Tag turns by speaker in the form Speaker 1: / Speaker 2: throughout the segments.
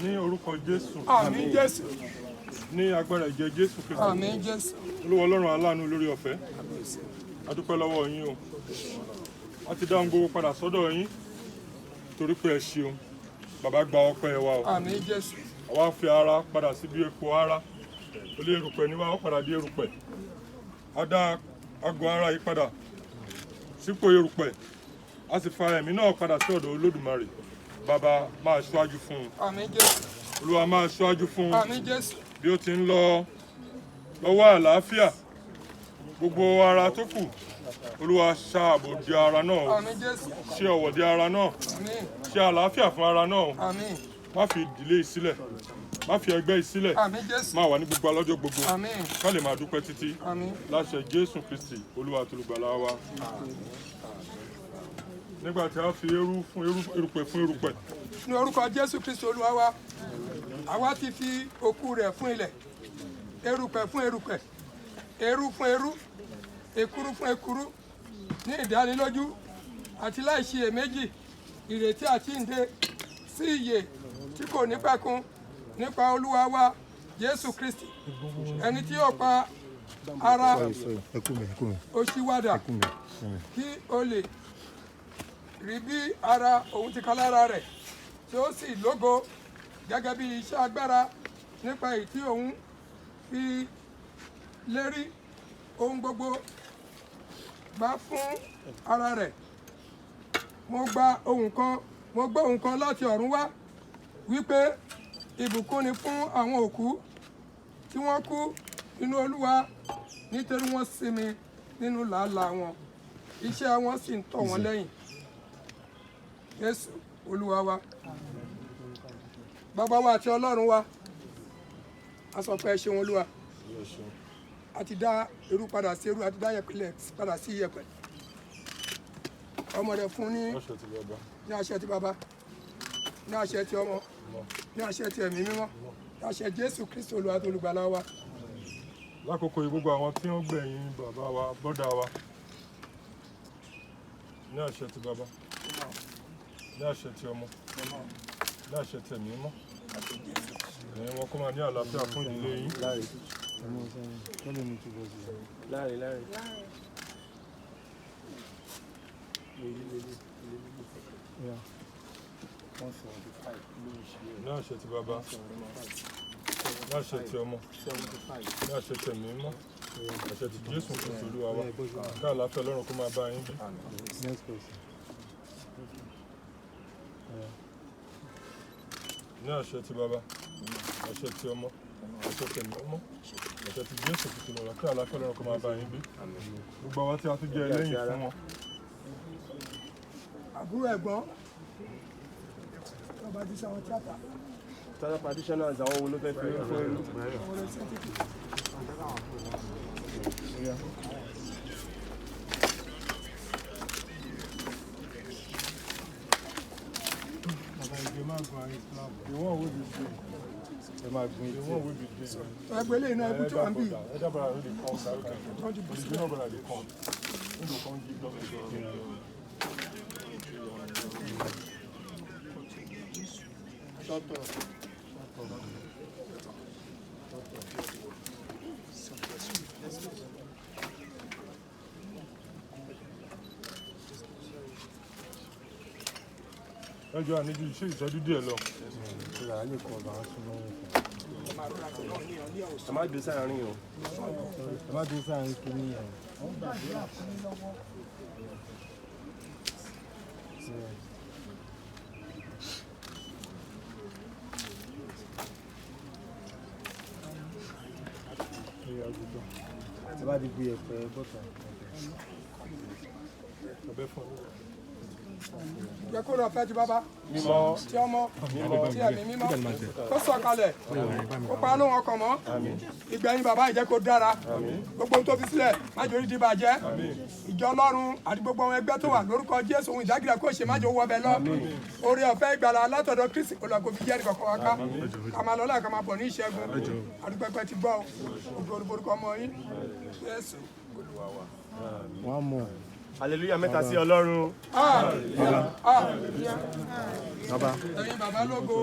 Speaker 1: Ní orúkọ Jésù.
Speaker 2: Àmín Jésù.
Speaker 1: Ní agbára ìjẹ Jésù Kristi.
Speaker 2: Àmín Jésù.
Speaker 1: Olúwa Ọlọ́run aláàánú lórí ọ̀fẹ́. A dúpẹ́ lọ́wọ́ yín o. A ti dá ohun gbogbo padà sọ́dọ̀ yín torí pé ẹ ṣeun. Bàbá gba ọpẹ́ wa o.
Speaker 2: Àmín Jésù.
Speaker 1: Àwa fi ara padà sí bí epo ara. Olé erùpẹ̀ ni wá ó padà di erùpẹ̀. A dá àgọ́ ara yìí padà sípò erùpẹ̀. A sì fa ẹ̀mí náà padà sí ọ̀dọ̀ Olódùmarè. Bàbá máa ṣíwájú fún un.
Speaker 2: Àmín Jésù.
Speaker 1: Olúwa máa ṣíwájú fún un.
Speaker 2: Àmín Jésù.
Speaker 1: Bí ó ti ń lọ lọ́wọ́ àlàáfíà gbogbo ara tó kù Olúwa ṣààbò di ara náà.
Speaker 2: Àmín Jésù.
Speaker 1: Ṣe ọ̀wọ̀ di ara náà.
Speaker 2: Àmín.
Speaker 1: Ṣe àlàáfíà fún ara náà.
Speaker 2: Àmín.
Speaker 1: Má fi ìdílé sílẹ̀. Má fi ẹgbẹ́ sílẹ̀.
Speaker 2: Àmín Jésù.
Speaker 1: Máa wà ní gbogbo alọ́jọ́ gbogbo.
Speaker 2: Àmín.
Speaker 1: Ká lè máa dúpẹ́ títí.
Speaker 2: Àmín.
Speaker 1: Láṣẹ Jésù Kristi Olúwa àti Olùgbàlà wa. Nígbà tí a fi erùpẹ̀ fún erùpẹ̀.
Speaker 2: Ní orúkọ Jésù Kristi Olúwa wa, àwa ti fi òkú rẹ̀ fún ilẹ̀, erùpẹ̀ fún erùpẹ̀, eérú fún eérú, èkuru fún èkuru, ní ìdánilójú àti láìṣiyèméjì ìrètí àjíǹde sí ìyè tí kò ní pẹ̀kun nípa Olúwa wa Jésù Kristi, ẹni tí yóò pa ara òṣìwàdà kí o lè rí bí ara òun ti ká lára rẹ̀ tí ó sì lógo gẹ́gẹ́ bí iṣẹ́ agbára nípa èyí tí òun fi lérí ohun gbogbo gbà fún ara rẹ̀. Mo gbọ́ ohùn kan láti ọ̀run wá wípé ìbùkún ni fún àwọn òkú tí wọ́n kú nínú Olúwa nítorí wọ́n sinmi nínú làálàá wọn, iṣẹ́ wọn sì ń tọ̀ wọ́n lẹ́yìn. Jésù Olúwa wa, bàbá wa àti Ọlọ́run wa, a sọ pé ẹ ṣeun Olúwa. A ti dá irú padà sí irú, a ti dá yẹ̀pẹ̀ padà sí yẹ̀pẹ̀. Ọmọ rẹ̀ fún ní àṣẹ ti bàbá, ní àṣẹ ti ọmọ, ní àṣẹ ti ẹ̀mí mímọ́, ní àṣẹ Jésù Kristi Olúwa àti Olùgbàlà wa.
Speaker 1: Lákòókò yìí gbogbo àwọn tí wọ́n gbẹ̀yìn bàbá wa bọ́dà wa ní àṣẹ ti bàbá, ní àṣẹ ti ọmọ, ní àṣẹ ti ẹ̀mí mímọ́. Ẹ̀yin wọn kó máa ní àlàáfíà fún ìdílé yín. Ní àṣẹ ti bàbá, ní àṣẹ ti ọmọ, ní àṣẹ ti ẹ̀mí mímọ́, àṣẹ ti Jésù Kristi Olúwa wa, ká àlàáfíà Ọlọ́run kó máa bá yín gbé. Ní àṣẹ ti bàbá, àṣẹ ti ọmọ, àṣẹ ti ẹ̀mí mímọ́, àṣẹ ti Jésù Kristi Olúwa wa, ká àlàáfíà Ọlọ́run kó máa bá yín gbé. Gbogbo àwọn tí a tún jẹ́ ẹlẹ́yìn fún wọn.
Speaker 2: Àbúrò ẹ̀gbọ́n ọba ti sáwọn tíátà.
Speaker 3: Tọ́lá practitioners àwọn wo ló fẹ́ fi fún ẹrú?
Speaker 2: Ẹgbẹ́ ilé iná ẹbú tí wọ́n ń bì.
Speaker 1: Ẹjọ́ àníjú iṣẹ́ ìṣẹ́jú díẹ̀ lọ.
Speaker 3: Ẹ má dé sáàárín o.
Speaker 4: Ẹ má dé sáàárín kìíní yẹn. Ẹ bá di gbé ẹ̀pẹ̀ bọ́tà.
Speaker 1: Ọbẹ̀ fún ọ.
Speaker 2: jẹ́ kó lọ fẹ́ ti bàbá
Speaker 3: mímọ́
Speaker 2: tí ọmọ tí ẹ̀mí mímọ́ kó sọ̀kalẹ̀ kó pa lóhùn ọkàn mọ́ ìgbẹ̀yìn bàbá ìjẹ́ kó dára gbogbo ohun tó fi sílẹ̀ má jẹ́ orí di bàjẹ́ ìjọ ọlọ́run àti gbogbo àwọn ẹgbẹ́ tó wà lórúkọ jésù ohun ìdágìrẹ́ kó ṣe má jẹ́ owó ọbẹ̀ lọ oore ọ̀fẹ́ ìgbàlà látọ̀dọ̀ kristi olùkọ́ fi jẹ́rìí kọ̀ọ̀kan wá ká ká máa lọ́lá ká máa bọ̀ ní ìṣẹ́gun àdúpẹ́pẹ́ ti gbọ́ orúkọ ọmọ yín jésù olúwa wa.
Speaker 4: One more.
Speaker 3: hallelujah mẹ́ta sí ọlọ́run.
Speaker 2: ẹ̀yin bàbá lógo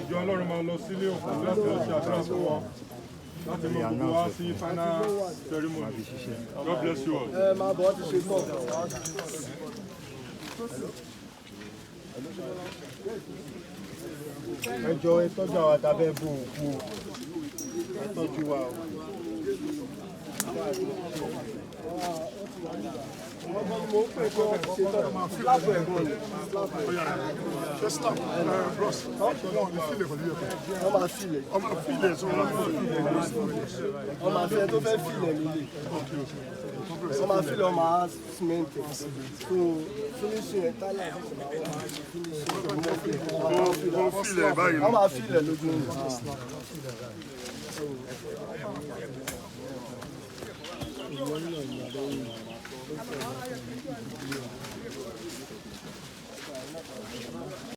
Speaker 1: ìjọ ọlọ́run máa lọ sílé òkú láti lọ ṣe àdúrà fún wọn láti mú gbogbo wá sí final ceremony. God bless you all.
Speaker 4: Máa bọ̀ ọ́ ti ṣe tọ̀. Ẹ jọ̀ọ́ ẹ tọ́jú àwọn àtàbẹ̀ bò òkú o. Ẹ tọ́jú wa o. Mo ń pè kó ṣe tọ́ slap ẹ̀gbọ́n ni.
Speaker 5: Ṣé slap bros wọn ní fílẹ̀ pẹ̀lú ẹ̀kọ́?
Speaker 4: Wọ́n máa filẹ̀.
Speaker 5: Ọmọ fílẹ̀ sọ wọn fún
Speaker 4: Wọ́n máa filẹ̀ tó fẹ́ filẹ̀ nílé. Wọ́n máa filẹ̀ wọ́n máa cement ẹ̀. So finishing ẹ̀ tálà
Speaker 5: wọn fílẹ̀ báyìí.
Speaker 4: wọ́n máa filẹ̀ lójú oúnjẹ.